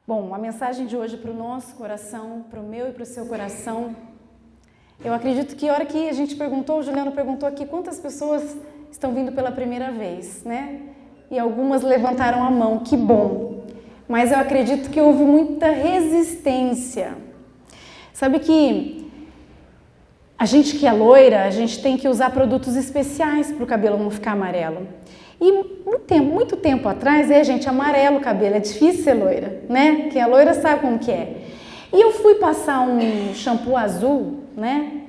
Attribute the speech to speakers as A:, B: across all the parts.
A: Bom, a mensagem de hoje para o nosso coração, para o meu e para o seu coração, eu acredito que a hora que a gente perguntou, o Juliano perguntou aqui quantas pessoas estão vindo pela primeira vez, né? E algumas levantaram a mão, que bom. Mas eu acredito que houve muita resistência. Sabe que a gente que é loira, a gente tem que usar produtos especiais para o cabelo não ficar amarelo. E muito tempo atrás, gente, amarelo o cabelo, é difícil ser loira, né? Quem é loira sabe como que é. E eu fui passar um shampoo azul, né?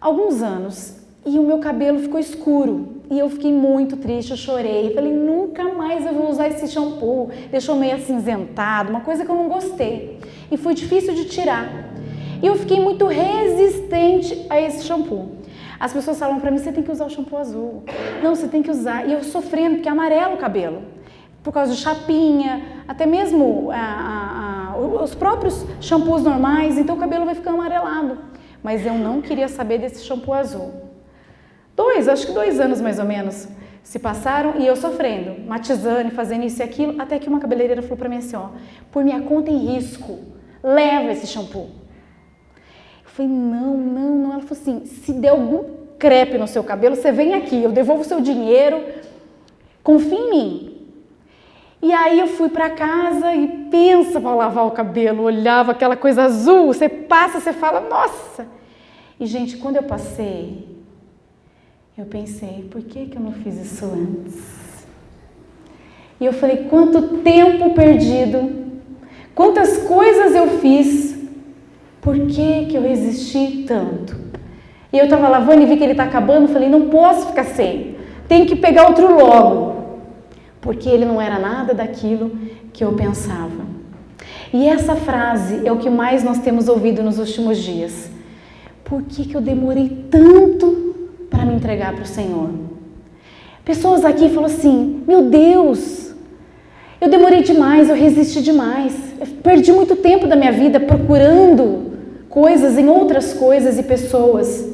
A: Alguns anos, e o meu cabelo ficou escuro. E eu fiquei muito triste, eu chorei. Falei, nunca mais eu vou usar esse shampoo. Deixou meio acinzentado, uma coisa que eu não gostei. E foi difícil de tirar. E eu fiquei muito resistente a esse shampoo. As pessoas falam pra mim, você tem que usar o shampoo azul. Não, você tem que usar. E eu sofrendo, porque é amarelo o cabelo. Por causa de chapinha, até mesmo os próprios shampoos normais, então o cabelo vai ficando amarelado. Mas eu não queria saber desse shampoo azul. Acho que 2 anos mais ou menos se passaram e eu sofrendo, matizando, fazendo isso e aquilo, até que uma cabeleireira falou pra mim assim, ó, por minha conta em risco, leva esse shampoo. Eu falei, não. Ela falou assim, se der algum crepe no seu cabelo, você vem aqui, eu devolvo o seu dinheiro, confia em mim. E aí eu fui pra casa e pensa para lavar o cabelo, olhava aquela coisa azul, você passa, você fala, nossa. E gente, quando eu passei, eu pensei, por que eu não fiz isso antes? E eu falei, quanto tempo perdido, quantas coisas eu fiz, por que eu resisti tanto? E eu tava lavando e vi que ele tá acabando, falei, não posso ficar sem, tem que pegar outro logo. Porque ele não era nada daquilo que eu pensava. E essa frase é o que mais nós temos ouvido nos últimos dias. Por que eu demorei tanto para me entregar para o Senhor? Pessoas aqui falam assim, meu Deus, eu demorei demais, eu resisti demais, eu perdi muito tempo da minha vida procurando coisas em outras coisas e pessoas.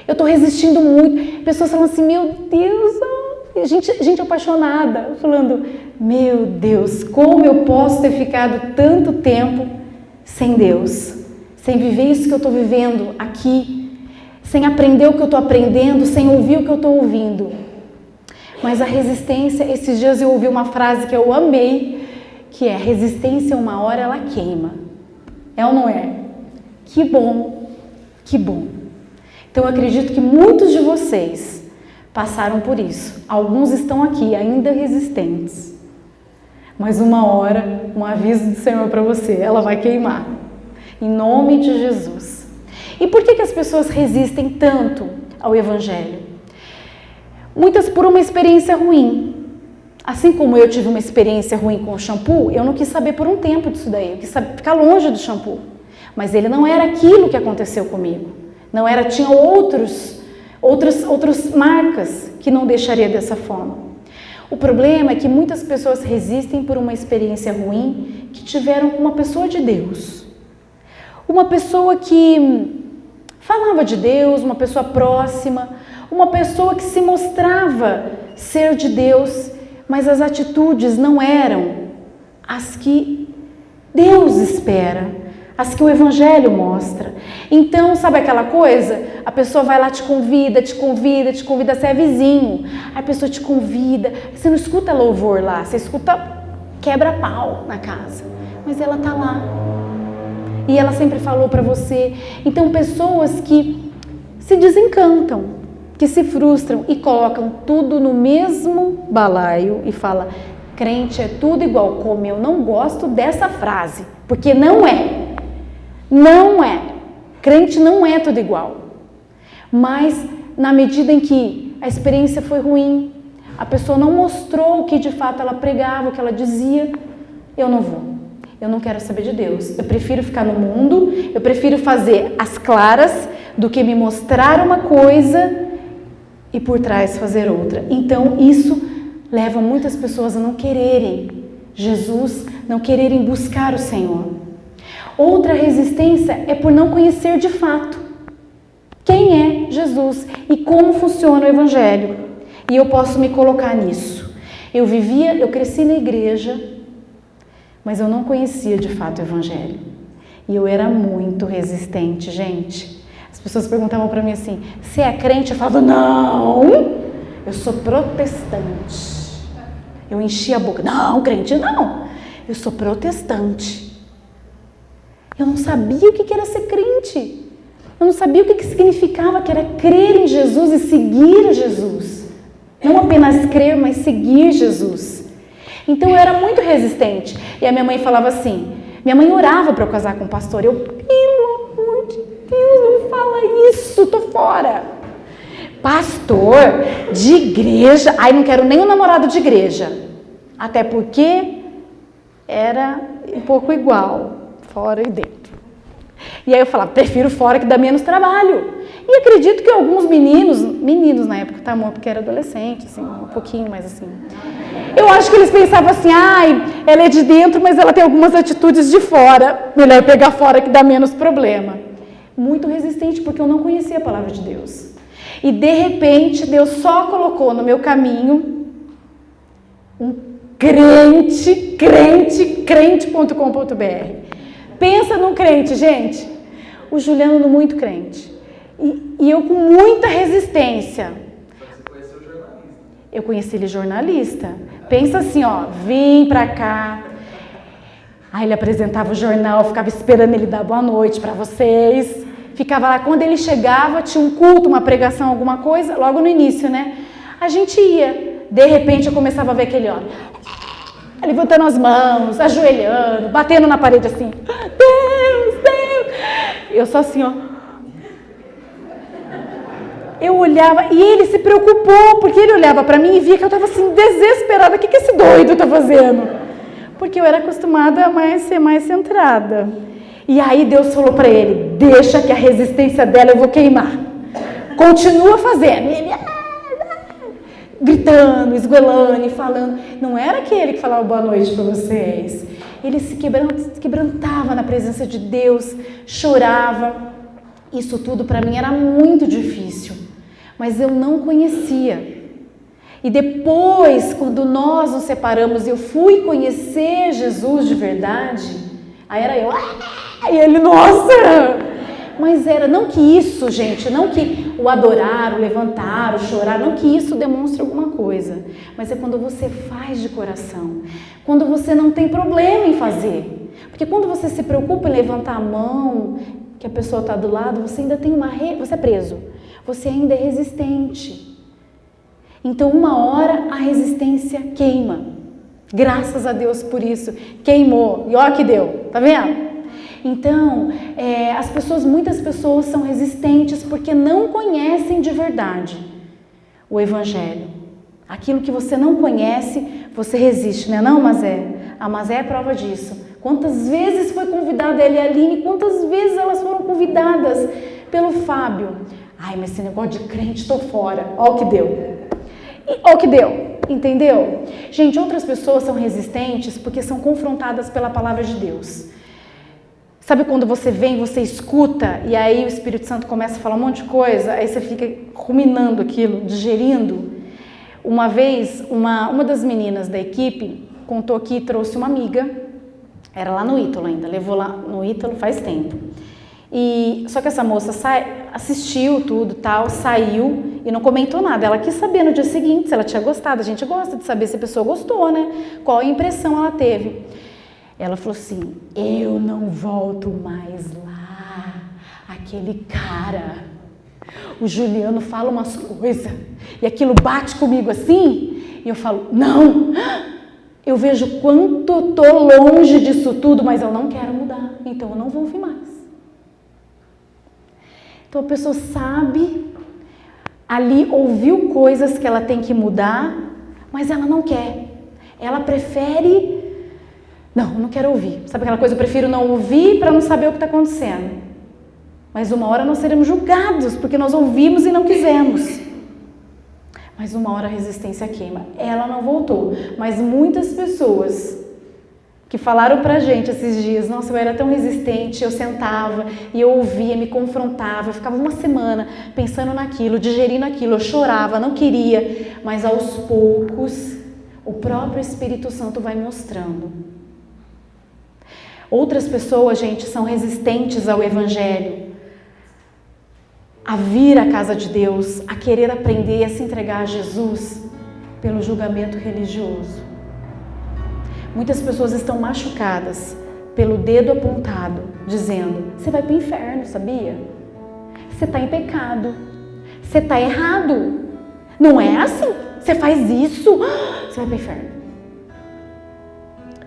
A: Eu estou resistindo muito. Pessoas falam assim, meu Deus, gente apaixonada, falando, meu Deus, como eu posso ter ficado tanto tempo sem Deus, sem viver isso que eu estou vivendo aqui, sem aprender o que eu estou aprendendo, sem ouvir o que eu estou ouvindo. Mas a resistência, esses dias eu ouvi uma frase que eu amei, que é, resistência uma hora ela queima. É ou não é? Que bom, que bom. Então eu acredito que muitos de vocês passaram por isso. Alguns estão aqui ainda resistentes. Mas uma hora, um aviso do Senhor para você, ela vai queimar. Em nome de Jesus. E por que as pessoas resistem tanto ao Evangelho? Muitas por uma experiência ruim. Assim como eu tive uma experiência ruim com o shampoo, eu não quis saber por um tempo disso daí. Eu quis ficar longe do shampoo. Mas ele não era aquilo que aconteceu comigo. Não era, tinha outras marcas que não deixaria dessa forma. O problema é que muitas pessoas resistem por uma experiência ruim que tiveram com uma pessoa de Deus. Uma pessoa que falava de Deus, uma pessoa próxima, uma pessoa que se mostrava ser de Deus, mas as atitudes não eram as que Deus espera, as que o Evangelho mostra. Então, sabe aquela coisa? A pessoa vai lá, te convida, você é vizinho. A pessoa te convida, você não escuta louvor lá, você escuta quebra-pau na casa. Mas ela tá lá. E ela sempre falou para você. Então, pessoas que se desencantam, que se frustram e colocam tudo no mesmo balaio e fala, crente é tudo igual, como eu não gosto dessa frase, porque não é. Não é. Crente não é tudo igual. Mas na medida em que a experiência foi ruim, a pessoa não mostrou o que de fato ela pregava, o que ela dizia, eu não vou. Eu não quero saber de Deus. Eu prefiro ficar no mundo, eu prefiro fazer as claras do que me mostrar uma coisa e por trás fazer outra. Então isso leva muitas pessoas a não quererem Jesus, não quererem buscar o Senhor. Outra resistência é por não conhecer de fato quem é Jesus e como funciona o Evangelho. E eu posso me colocar nisso. Eu cresci na igreja, mas eu não conhecia de fato o Evangelho. E eu era muito resistente, gente. As pessoas perguntavam para mim assim, você é crente? Eu falava, não, eu sou protestante. Eu enchia a boca, não, crente não, eu sou protestante. Eu não sabia o que era ser crente. Eu não sabia o que significava, que era crer em Jesus e seguir Jesus. Não apenas crer, mas seguir Jesus. Então eu era muito resistente. E a minha mãe falava assim, minha mãe orava para eu casar com um pastor. Eu, pelo amor de Deus, não fala isso, tô fora. Pastor de igreja, ai, não quero nem um namorado de igreja. Até porque era um pouco igual, fora e dentro. E aí eu falava, prefiro fora que dá menos trabalho. E acredito que alguns meninos na época, tá, amor? Porque era adolescente, assim, um pouquinho mais assim. Eu acho que eles pensavam assim, ai, ela é de dentro, mas ela tem algumas atitudes de fora. Melhor pegar fora que dá menos problema. Muito resistente, porque eu não conhecia a palavra de Deus. E de repente, Deus só colocou no meu caminho um crente.com.br. Pensa num crente, gente. O Juliano muito crente. E eu com muita resistência.
B: Você conheceu o jornalista?
A: Eu conheci ele jornalista. Pensa assim, ó, vim pra cá. Aí ele apresentava o jornal, ficava esperando ele dar boa noite pra vocês. Ficava lá, quando ele chegava, tinha um culto, uma pregação, alguma coisa, logo no início, né? A gente ia. De repente eu começava a ver aquele homem levantando as mãos, ajoelhando, batendo na parede assim. Deus, Deus. Eu só assim, ó. Eu olhava e ele se preocupou, porque ele olhava para mim e via que eu estava assim, desesperada. O que esse doido está fazendo? Porque eu era acostumada a ser mais centrada. E aí Deus falou para ele, deixa que a resistência dela eu vou queimar. Continua fazendo. E ele... gritando, esgoelando e falando. Não era aquele que falava boa noite para vocês. Ele se quebrantava na presença de Deus, chorava. Isso tudo para mim era muito difícil, mas eu não conhecia. E depois, quando nós nos separamos, eu fui conhecer Jesus de verdade, aí era eu, e ele, nossa! Mas era, não que isso, gente, não que o adorar, o levantar, o chorar, não que isso demonstre alguma coisa, mas é quando você faz de coração, quando você não tem problema em fazer. Porque quando você se preocupa em levantar a mão, que a pessoa está do lado, você ainda tem você é preso, você ainda é resistente. Então uma hora a resistência queima, graças a Deus por isso, queimou, e olha que deu, tá vendo? Então, muitas pessoas são resistentes porque não conhecem de verdade o Evangelho. Aquilo que você não conhece, você resiste, né? Não, Mazé? A Mazé é prova disso. Quantas vezes foi convidada ela e a Aline, quantas vezes elas foram convidadas pelo Fábio. Ai, mas esse negócio de crente, tô fora. Ó o que deu. Ó o que deu, entendeu? Gente, outras pessoas são resistentes porque são confrontadas pela palavra de Deus. Sabe quando você vem, você escuta e aí o Espírito Santo começa a falar um monte de coisa, aí você fica ruminando aquilo, digerindo? Uma vez, uma das meninas da equipe contou que trouxe uma amiga, era lá no Ítalo ainda, levou lá no Ítalo faz tempo. Só que essa moça assistiu tudo, tal, saiu e não comentou nada. Ela quis saber no dia seguinte se ela tinha gostado. A gente gosta de saber se a pessoa gostou, né? Qual a impressão ela teve. Ela falou assim, eu não volto mais lá, aquele cara, o Juliano fala umas coisas e aquilo bate comigo assim, e eu falo, não, eu vejo quanto eu tô longe disso tudo, mas eu não quero mudar, então eu não vou ouvir mais. Então a pessoa sabe, ali ouviu coisas que ela tem que mudar, mas ela não quer, ela prefere... Não, não quero ouvir. Sabe aquela coisa, eu prefiro não ouvir para não saber o que está acontecendo. Mas uma hora nós seremos julgados, porque nós ouvimos e não quisemos. Mas uma hora a resistência queima. Ela não voltou. Mas muitas pessoas que falaram pra gente esses dias, nossa, eu era tão resistente, eu sentava e eu ouvia, me confrontava, eu ficava uma semana pensando naquilo, digerindo aquilo, eu chorava, não queria, mas aos poucos o próprio Espírito Santo vai mostrando. Outras pessoas, gente, são resistentes ao Evangelho, a vir à casa de Deus, a querer aprender, a se entregar a Jesus pelo julgamento religioso. Muitas pessoas estão machucadas pelo dedo apontado, dizendo: você vai para o inferno, sabia? Você está em pecado, você está errado, não é assim, você faz isso, você vai para o inferno.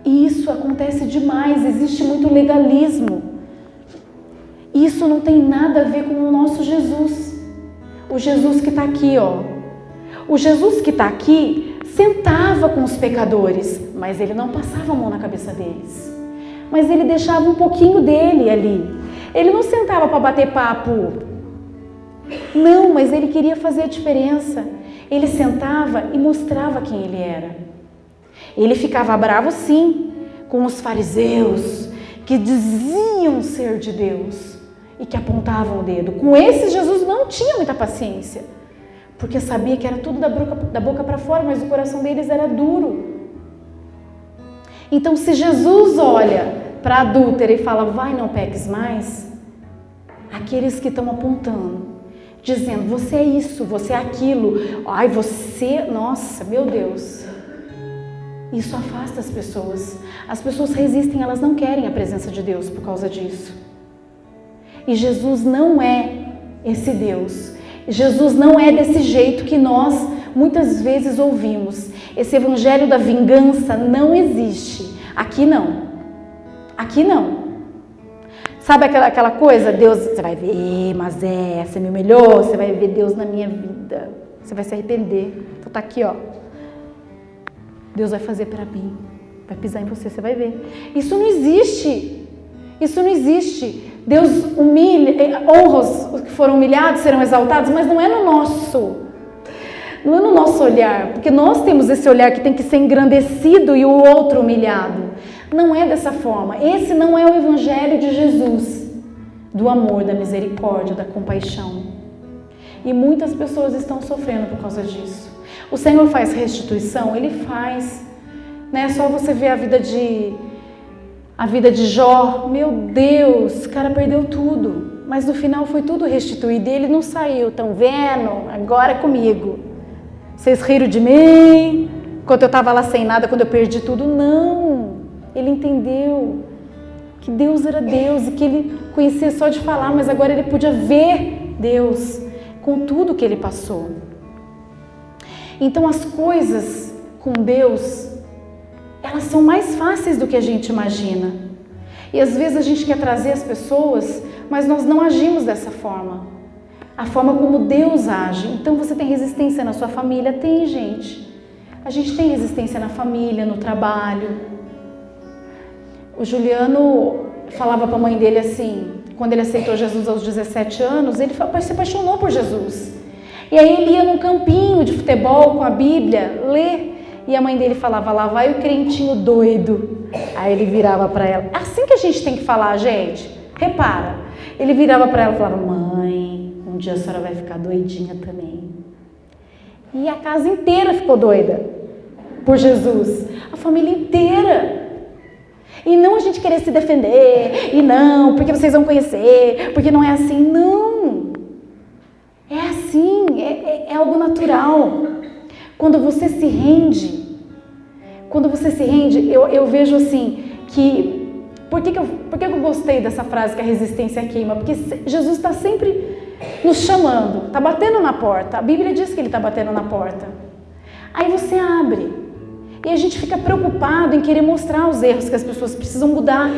A: E isso acontece demais, existe muito legalismo. Isso não tem nada a ver com o nosso Jesus. O Jesus que está aqui, ó. O Jesus que está aqui sentava com os pecadores, mas ele não passava a mão na cabeça deles. Mas ele deixava um pouquinho dele ali. Ele não sentava para bater papo. Não, mas ele queria fazer a diferença. Ele sentava e mostrava quem ele era. Ele ficava bravo, sim, com os fariseus que diziam ser de Deus e que apontavam o dedo. Com esses, Jesus não tinha muita paciência, porque sabia que era tudo da boca para fora, mas o coração deles era duro. Então, se Jesus olha para a adúltera e fala: vai, não peques mais, aqueles que estão apontando, dizendo: você é isso, você é aquilo, ai, você, nossa, meu Deus, isso afasta as pessoas. As pessoas resistem, elas não querem a presença de Deus por causa disso. E Jesus não é esse Deus. Jesus não é desse jeito que nós muitas vezes ouvimos. Esse evangelho da vingança não existe. Aqui não. Aqui não. Sabe aquela coisa? Deus, você vai ver, mas você me humilhou, você vai ver Deus na minha vida. Você vai se arrepender. Vou estar aqui, ó. Deus vai fazer para mim. Vai pisar em você, você vai ver. Isso não existe. Isso não existe. Deus humilha, honra os que foram humilhados, serão exaltados, mas não é no nosso olhar, porque nós temos esse olhar que tem que ser engrandecido e o outro humilhado. Não é dessa forma. Esse não é o evangelho de Jesus, do amor, da misericórdia, da compaixão. E muitas pessoas estão sofrendo por causa disso. O Senhor faz restituição? Ele faz. Né? Só você ver a vida de Jó. Meu Deus, o cara perdeu tudo. Mas no final foi tudo restituído. E ele não saiu. Estão vendo? Agora é comigo. Vocês riram de mim? Quando eu estava lá sem nada, quando eu perdi tudo? Não. Ele entendeu que Deus era Deus e que ele conhecia só de falar, mas agora ele podia ver Deus com tudo que ele passou. Então as coisas com Deus, elas são mais fáceis do que a gente imagina. E às vezes a gente quer trazer as pessoas, mas nós não agimos dessa forma. A forma como Deus age. Então você tem resistência na sua família? Tem, gente. A gente tem resistência na família, no trabalho. O Juliano falava para a mãe dele assim, quando ele aceitou Jesus aos 17 anos, ele se apaixonou por Jesus. E aí ele ia num campinho de futebol com a Bíblia, ler, e a mãe dele falava: lá vai o crentinho doido. Aí ele virava para ela. É assim que a gente tem que falar, gente. Repara. Ele virava para ela e falava: mãe, um dia a senhora vai ficar doidinha também. E a casa inteira ficou doida por Jesus. A família inteira. E não a gente querer se defender. E não, porque vocês vão conhecer. Porque não é assim. Não. É assim. É algo natural. Quando você se rende, eu vejo assim, que... Por que eu gostei dessa frase que a resistência queima? Porque Jesus está sempre nos chamando, está batendo na porta. A Bíblia diz que ele está batendo na porta. Aí você abre. E a gente fica preocupado em querer mostrar os erros que as pessoas precisam mudar.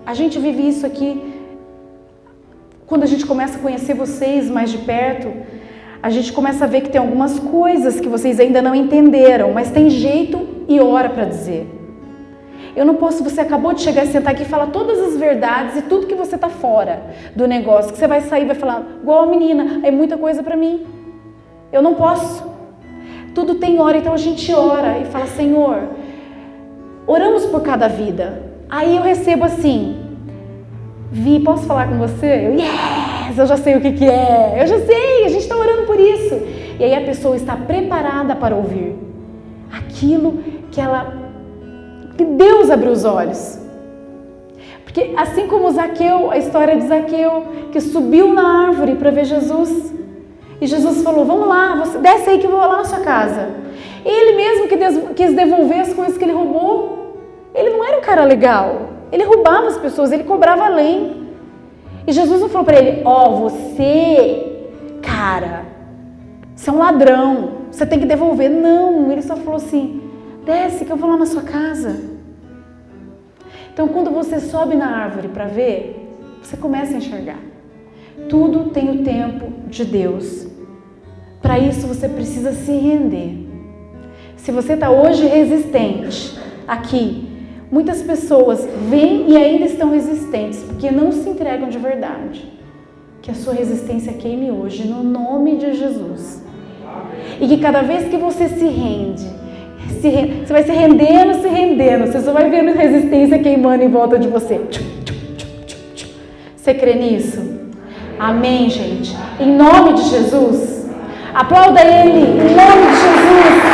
A: A gente vive isso aqui. Quando a gente começa a conhecer vocês mais de perto, a gente começa a ver que tem algumas coisas que vocês ainda não entenderam, mas tem jeito e hora para dizer. Eu não posso, você acabou de chegar e sentar aqui e falar todas as verdades e tudo que você está fora do negócio, que você vai sair e vai falar, igual a menina, é muita coisa para mim. Eu não posso. Tudo tem hora, então a gente ora e fala: Senhor, oramos por cada vida. Aí eu recebo assim: Vi, posso falar com você? Eu já sei o que é. Eu já sei, a gente está orando por isso. E aí a pessoa está preparada para ouvir aquilo que Deus abriu os olhos. Porque assim como Zaqueu, a história de Zaqueu, que subiu na árvore para ver Jesus, e Jesus falou, vamos lá, você desce aí que eu vou lá na sua casa. Ele mesmo que quis devolver as coisas que ele roubou, ele não era um cara legal, ele roubava as pessoas, ele cobrava além. E Jesus não falou para ele, você, cara, você é um ladrão, você tem que devolver. Não, ele só falou assim, desce que eu vou lá na sua casa. Então, quando você sobe na árvore para ver, você começa a enxergar. Tudo tem o tempo de Deus. Para isso, você precisa se render. Se você está hoje resistente aqui, muitas pessoas vêm e ainda estão resistentes, porque não se entregam de verdade. Que a sua resistência queime hoje, no nome de Jesus. E que cada vez que você se rende, você vai se rendendo, você só vai vendo resistência queimando em volta de você. Você crê nisso? Amém, gente? Em nome de Jesus, aplauda Ele, em nome de Jesus.